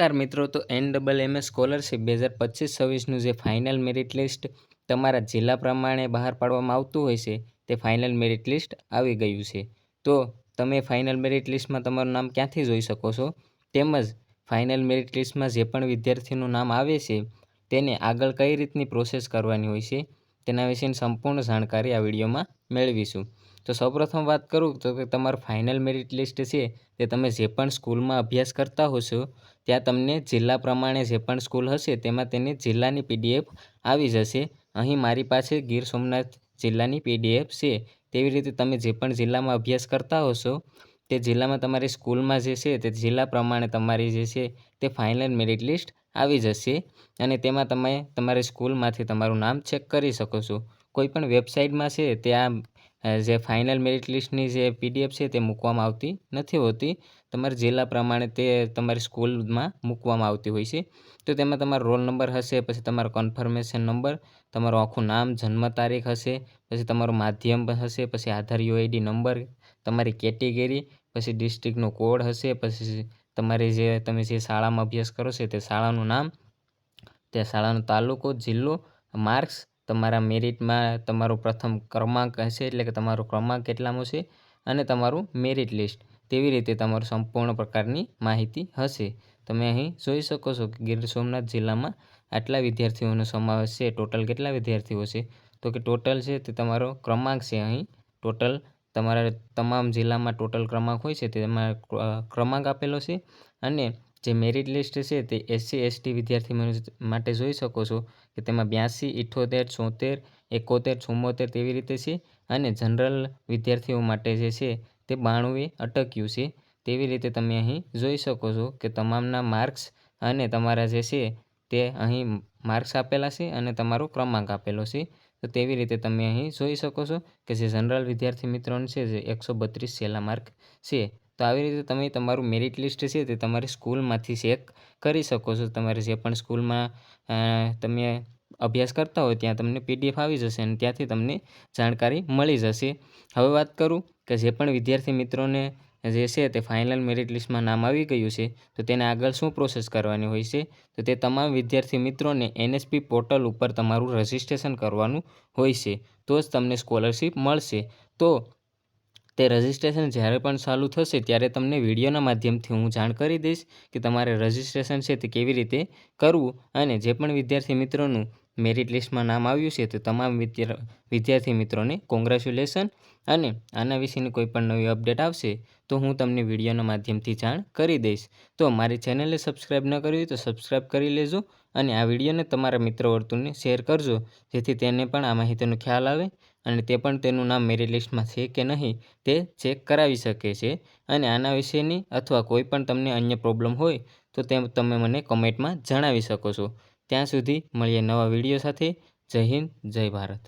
નમસ્કાર મિત્રો, તો NMMS સ્કોલરશિપ 2025-26નું જે ફાઇનલ મેરિટ લિસ્ટ તમારા જિલ્લા પ્રમાણે બહાર પાડવામાં આવતું હોય છે તે ફાઇનલ મેરિટ લિસ્ટ આવી ગયું છે। તો તમે ફાઇનલ મેરિટ લિસ્ટમાં તમારું નામ ક્યાંથી જોઈ શકો છો, તેમજ ફાઇનલ મેરિટ લિસ્ટમાં જે પણ વિદ્યાર્થીનું નામ આવે છે તેને આગળ કઈ રીતની પ્રોસેસ કરવાની હોય છે તેના વિશેની સંપૂર્ણ જાણકારી આ વિડીયોમાં મેળવીશું। તો સૌપ્રથમ વાત કરું તો કે તમારું ફાઇનલ મેરિટ લિસ્ટ છે તે તમે જે પણ સ્કૂલમાં અભ્યાસ કરતા હશો ત્યાં તમને જિલ્લા પ્રમાણે જે પણ સ્કૂલ હશે તેમાં તેની જિલ્લાની PDF આવી જશે। અહીં મારી પાસે ગીર સોમનાથ જિલ્લાની PDF છે। તેવી રીતે તમે જે પણ જિલ્લામાં અભ્યાસ કરતા હશો તે જિલ્લામાં તમારી સ્કૂલમાં જે છે તે જિલ્લા પ્રમાણે તમારી જે છે તે ફાઇનલ મેરિટ લિસ્ટ આવી જશે અને તેમાં તમે તમારી સ્કૂલમાંથી તમારું નામ ચેક કરી શકો છો। કોઈપણ વેબસાઇટમાં છે ત્યાં જે ફાઇનલ મેરિટ લિસ્ટની જે PDF છે તે મૂકવામાં આવતી નથી હોતી, તમારા જિલ્લા પ્રમાણે તે તમારી સ્કૂલમાં મૂકવામાં આવતી હોય છે। તો તેમાં તમારો રોલ નંબર હશે, પછી તમારો કન્ફર્મેશન નંબર, તમારું આખું નામ, જન્મ તારીખ હશે, પછી તમારું માધ્યમ હશે, પછી આધાર UID નંબર, તમારી કેટેગરી, પછી ડિસ્ટ્રિક્ટનો કોડ હશે, પછી તમારી તમે જે શાળામાં અભ્યાસ કરો છો તે શાળાનું નામ, તે શાળાનો તાલુકો, જિલ્લો, માર્ક્સ, તમારા મેરિટમાં તમારો પ્રથમ ક્રમાંક હશે એટલે કે તમારો ક્રમાંક કેટલામો છે અને તમારું મેરિટ લિસ્ટ, તેવી રીતે તમારું સંપૂર્ણ પ્રકારની માહિતી હશે। તમે અહીં જોઈ શકો છો કે ગીર સોમનાથ જિલ્લામાં આટલા વિદ્યાર્થીઓનો સમાવેશ છે। ટોટલ કેટલા વિદ્યાર્થીઓ છે તો કે ટોટલ છે તે તમારો ક્રમાંક છે। અહીં ટોટલ તમારા તમામ જિલ્લામાં ટોટલ ક્રમાંક હોય છે તેમાં ક્રમાંક આપેલો છે અને જે મેરિટ લિસ્ટ છે તે SC ST વિદ્યાર્થી માટે જોઈ શકો છો કે તેમાં 82, 78, 74, 71, 74 તેવી રીતે છે અને જનરલ વિદ્યાર્થીઓ માટે જે છે તે 92 અટક્યું છે। તેવી રીતે તમે અહીં જોઈ શકો છો કે તમામના માર્ક્સ અને તમારા જે છે તે અહીં માર્ક્સ આપેલા છે અને તમારો ક્રમાંક આપેલો છે। તો તેવી રીતે તમે અહીં જોઈ શકો છો કે જે જનરલ વિદ્યાર્થી મિત્રોને છે જે 132 છેલ્લા માર્ક છે। તો આવી રીતે તમે તમારું મેરિટ લિસ્ટ છે તે તમારી સ્કૂલમાંથી ચેક કરી શકો છો। તમારે જે પણ સ્કૂલમાં તમે અભ્યાસ કરતા હોય ત્યાં તમને PDF આવી જશે અને ત્યાંથી તમને જાણકારી મળી જશે। હવે વાત કરું કે જે પણ વિદ્યાર્થી મિત્રોને જે છે તે ફાઇનલ મેરિટ લિસ્ટમાં નામ આવી ગયું છે તો તેને આગળ શું પ્રોસેસ કરવાની હોય છે, તો તે તમામ વિદ્યાર્થી મિત્રોને NSP પોર્ટલ ઉપર તમારું રજિસ્ટ્રેશન કરવાનું હોય છે, તો જ તમને સ્કોલરશિપ મળશે। તો તે રજિસ્ટ્રેશન જ્યારે પણ ચાલુ થશે ત્યારે તમને વિડીયોના માધ્યમથી હું જાણ કરી દઈશ કે તમારે રજિસ્ટ્રેશન છે તે કેવી રીતે કરવું અને જે પણ વિદ્યાર્થી મિત્રોનું મેરિટ લિસ્ટમાં નામ આવ્યું છે તે તમામ વિદ્યાર્થી મિત્રોને કોંગ્રેચ્યુલેશન। અને આના વિશેની કોઈ પણ નવી અપડેટ આવશે તો હું તમને વિડીયોના માધ્યમથી જાણ કરી દઈશ। તો મારી ચેનલને સબસ્ક્રાઈબ ન કરી હોય તો સબસ્ક્રાઈબ કરી લેજો અને આ વિડીયોને તમારા મિત્ર વર્તુળને શેર કરજો, જેથી તેને પણ આ માહિતીનો ખ્યાલ આવે અને તે પણ તેનું નામ મેરિટ લિસ્ટમાં છે કે નહીં તે ચેક કરાવી શકે છે। અને આના વિશેની અથવા કોઈ પણ તમને અન્ય પ્રોબ્લેમ હોય તો તમે મને કમેન્ટમાં જણાવી શકો છો। ત્યાં સુધી મળીએ નવા વિડીયો સાથે। જય હિન્દ, જય ભારત।